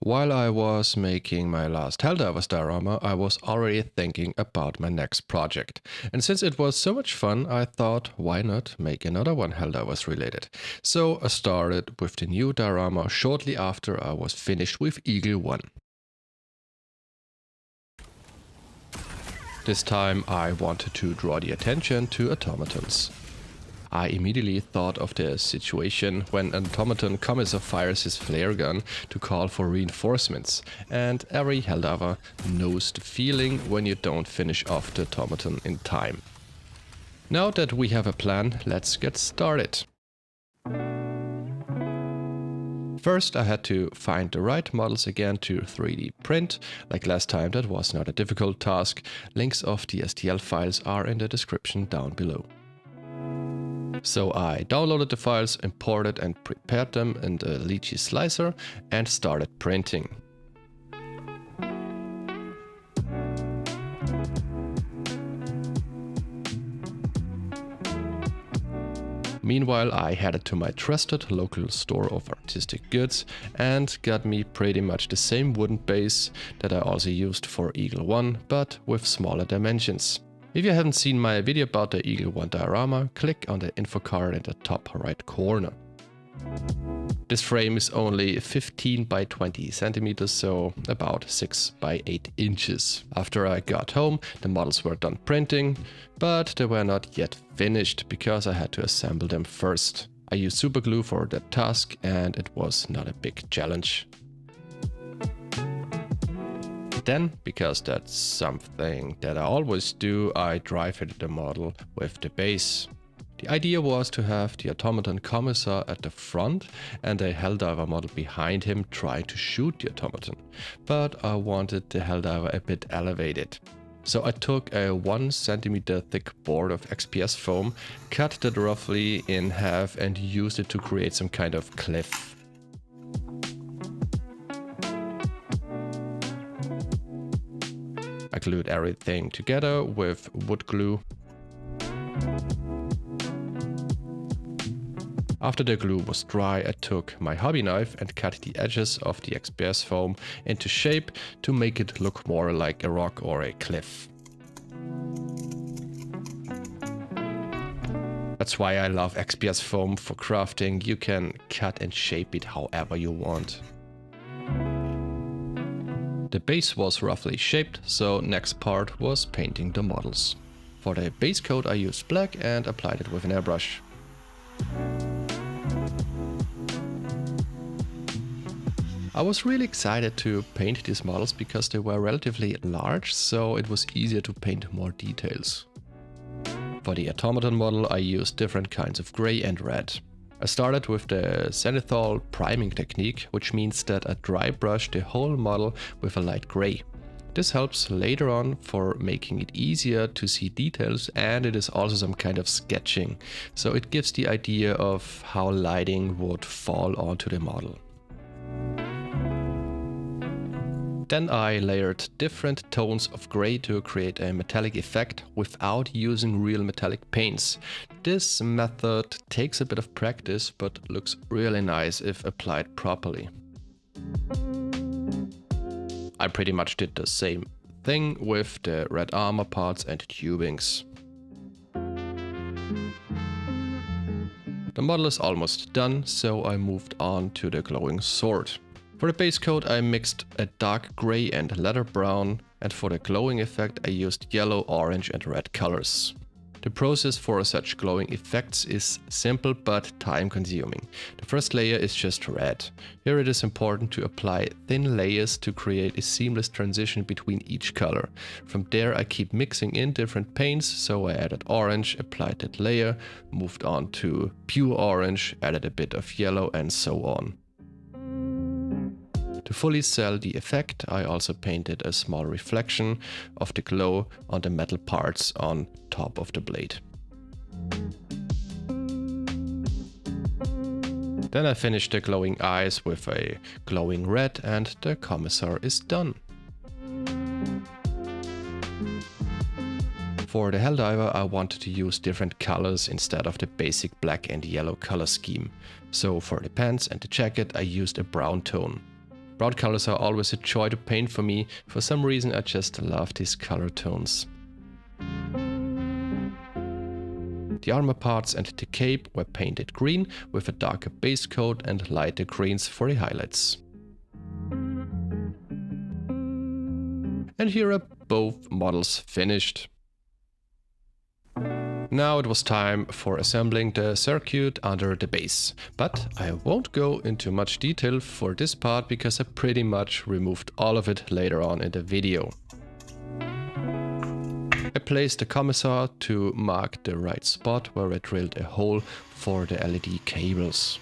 While I was making my last Helldiver's diorama, I was already thinking about my next project. And since it was so much fun, I thought, why not make another one Helldivers related? So I started with the new diorama shortly after I was finished with Eagle 1. This time I wanted to draw the attention to automatons. I immediately thought of the situation when an Automaton Commissar fires his flare gun to call for reinforcements, and every Helldiver knows the feeling when you don't finish off the automaton in time. Now that we have a plan, let's get started. First I had to find the right models again to 3D print. Like last time, that was not a difficult task. Links of the STL files are in the description down below. So I downloaded the files, imported and prepared them in the Lychee slicer and started printing. Meanwhile, I headed to my trusted local store of artistic goods and got me pretty much the same wooden base that I also used for Eagle 1, but with smaller dimensions. If you haven't seen my video about the Eagle 1 diorama, click on the info card in the top right corner. This frame is only 15 by 20 centimeters, so about 6 by 8 inches. After I got home, the models were done printing, but they were not yet finished because I had to assemble them first. I used super glue for that task and it was not a big challenge. Then, because that's something that I always do, I dry fitted the model with the base. The idea was to have the Automaton Commissar at the front and a Helldiver model behind him trying to shoot the automaton, but I wanted the Helldiver a bit elevated. So I took a 1 centimeter thick board of XPS foam, cut that roughly in half and used it to create some kind of cliff. I glued everything together with wood glue. After the glue was dry, I took my hobby knife and cut the edges of the XPS foam into shape to make it look more like a rock or a cliff. That's why I love XPS foam for crafting. You can cut and shape it however you want. The base was roughly shaped, so next part was painting the models. For the base coat I used black and applied it with an airbrush. I was really excited to paint these models because they were relatively large, so it was easier to paint more details. For the automaton model I used different kinds of grey and red. I started with the zenithal priming technique, which means that I dry brush the whole model with a light grey. This helps later on for making it easier to see details, and it is also some kind of sketching, so it gives the idea of how lighting would fall onto the model. Then I layered different tones of grey to create a metallic effect without using real metallic paints. This method takes a bit of practice but looks really nice if applied properly. I pretty much did the same thing with the red armor parts and tubings. The model is almost done, so I moved on to the glowing sword. For the base coat I mixed a dark grey and leather brown, and for the glowing effect I used yellow, orange and red colors. The process for such glowing effects is simple but time consuming. The first layer is just red. Here it is important to apply thin layers to create a seamless transition between each color. From there I keep mixing in different paints, so I added orange, applied that layer, moved on to pure orange, added a bit of yellow and so on. To fully sell the effect, I also painted a small reflection of the glow on the metal parts on top of the blade. Then I finished the glowing eyes with a glowing red and the Commissar is done. For the Helldiver I wanted to use different colors instead of the basic black and yellow color scheme. So for the pants and the jacket I used a brown tone. Broad colors are always a joy to paint for me. For some reason I just love these color tones. The armor parts and the cape were painted green with a darker base coat and lighter greens for the highlights. And here are both models finished. Now it was time for assembling the circuit under the base, but I won't go into much detail for this part because I pretty much removed all of it later on in the video. I placed the Commissar to mark the right spot where I drilled a hole for the LED cables.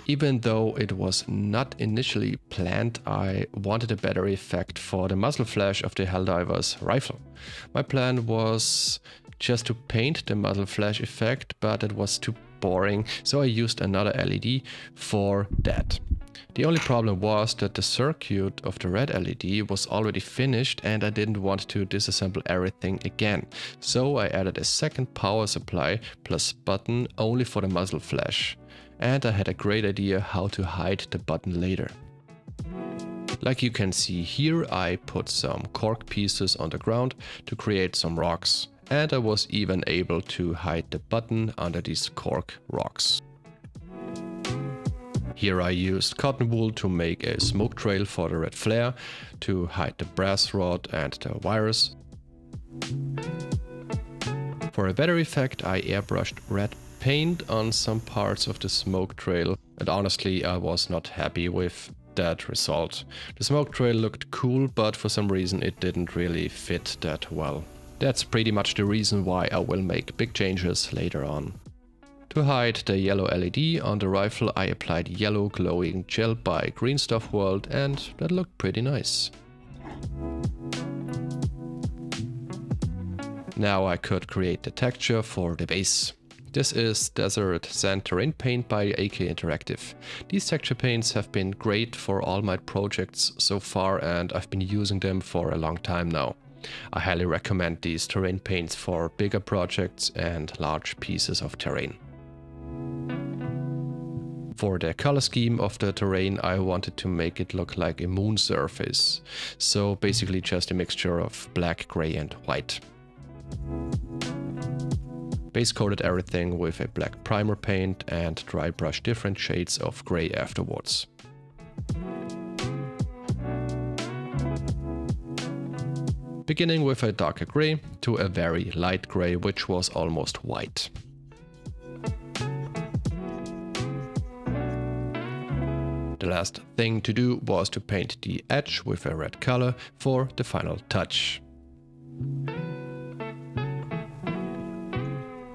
Even though it was not initially planned, I wanted a better effect for the muzzle flash of the Helldiver's rifle. My plan was just to paint the muzzle flash effect, but it was too boring, so I used another LED for that. The only problem was that the circuit of the red LED was already finished and I didn't want to disassemble everything again. So I added a second power supply plus button only for the muzzle flash. And I had a great idea how to hide the button later. Like you can see here, I put some cork pieces on the ground to create some rocks. And I was even able to hide the button under these cork rocks. Here I used cotton wool to make a smoke trail for the red flare, to hide the brass rod and the wires. For a better effect I airbrushed red paint on some parts of the smoke trail, and honestly I was not happy with that result. The smoke trail looked cool, but for some reason it didn't really fit that well. That's pretty much the reason why I will make big changes later on. To hide the yellow LED on the rifle I applied yellow glowing gel by Green Stuff World, and that looked pretty nice. Now I could create the texture for the base. This is Desert Sand Terrain Paint by AK Interactive. These texture paints have been great for all my projects so far and I've been using them for a long time now. I highly recommend these terrain paints for bigger projects and large pieces of terrain. For the color scheme of the terrain I wanted to make it look like a moon surface. So basically just a mixture of black, grey and white. Base coated everything with a black primer paint and dry brush different shades of grey afterwards. Beginning with a darker grey to a very light grey, which was almost white. The last thing to do was to paint the edge with a red color for the final touch.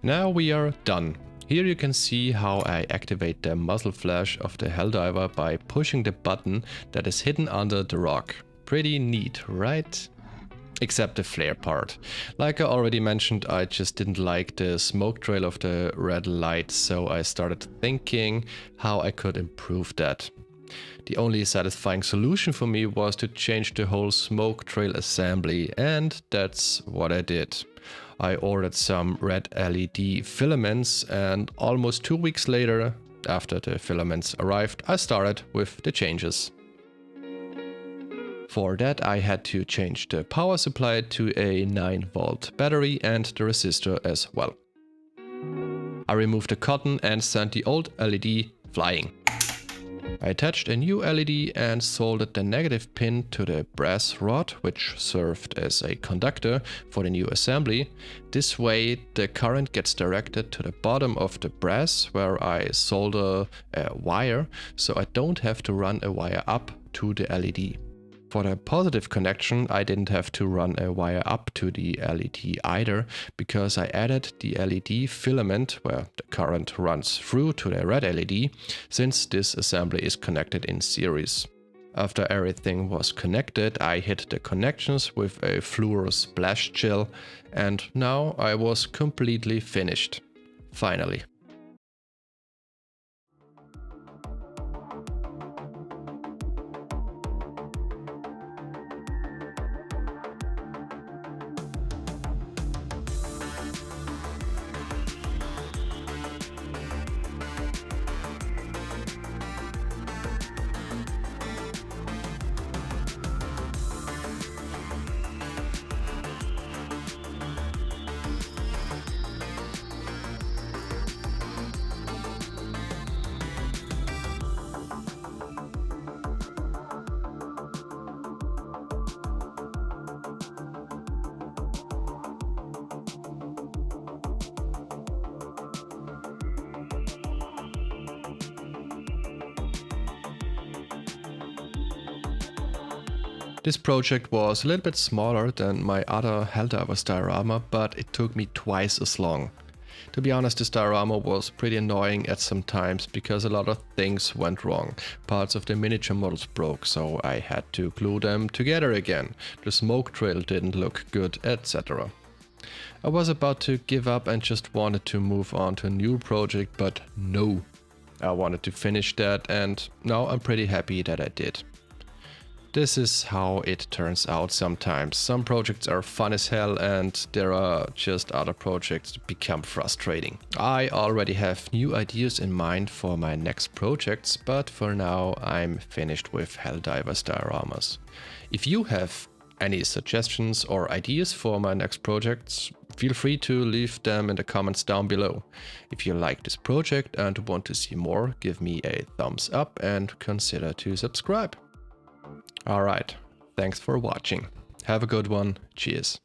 Now we are done. Here you can see how I activate the muzzle flash of the Helldiver by pushing the button that is hidden under the rock. Pretty neat, right? Except the flare part. Like I already mentioned, I just didn't like the smoke trail of the red light, so I started thinking how I could improve that. The only satisfying solution for me was to change the whole smoke trail assembly, and that's what I did. I ordered some red LED filaments and almost 2 weeks later, after the filaments arrived, I started with the changes. For that I had to change the power supply to a 9-volt battery and the resistor as well. I removed the cotton and sent the old LED flying. I attached a new LED and soldered the negative pin to the brass rod, which served as a conductor for the new assembly. This way the current gets directed to the bottom of the brass, where I solder a wire, so I don't have to run a wire up to the LED. For the positive connection, I didn't have to run a wire up to the LED either, because I added the LED filament where the current runs through to the red LED, since this assembly is connected in series. After everything was connected, I hit the connections with a fluoro splash gel, and now I was completely finished. Finally. This project was a little bit smaller than my other Helldiver diorama, but it took me twice as long. To be honest, this diorama was pretty annoying at some times because a lot of things went wrong. Parts of the miniature models broke, so I had to glue them together again. The smoke trail didn't look good, etc. I was about to give up and just wanted to move on to a new project, but no. I wanted to finish that, and now I'm pretty happy that I did. This is how it turns out sometimes. Some projects are fun as hell and there are just other projects that become frustrating. I already have new ideas in mind for my next projects, but for now I'm finished with Helldiver's dioramas. If you have any suggestions or ideas for my next projects, feel free to leave them in the comments down below. If you like this project and want to see more, give me a thumbs up and consider to subscribe. Alright, thanks for watching. Have a good one. Cheers.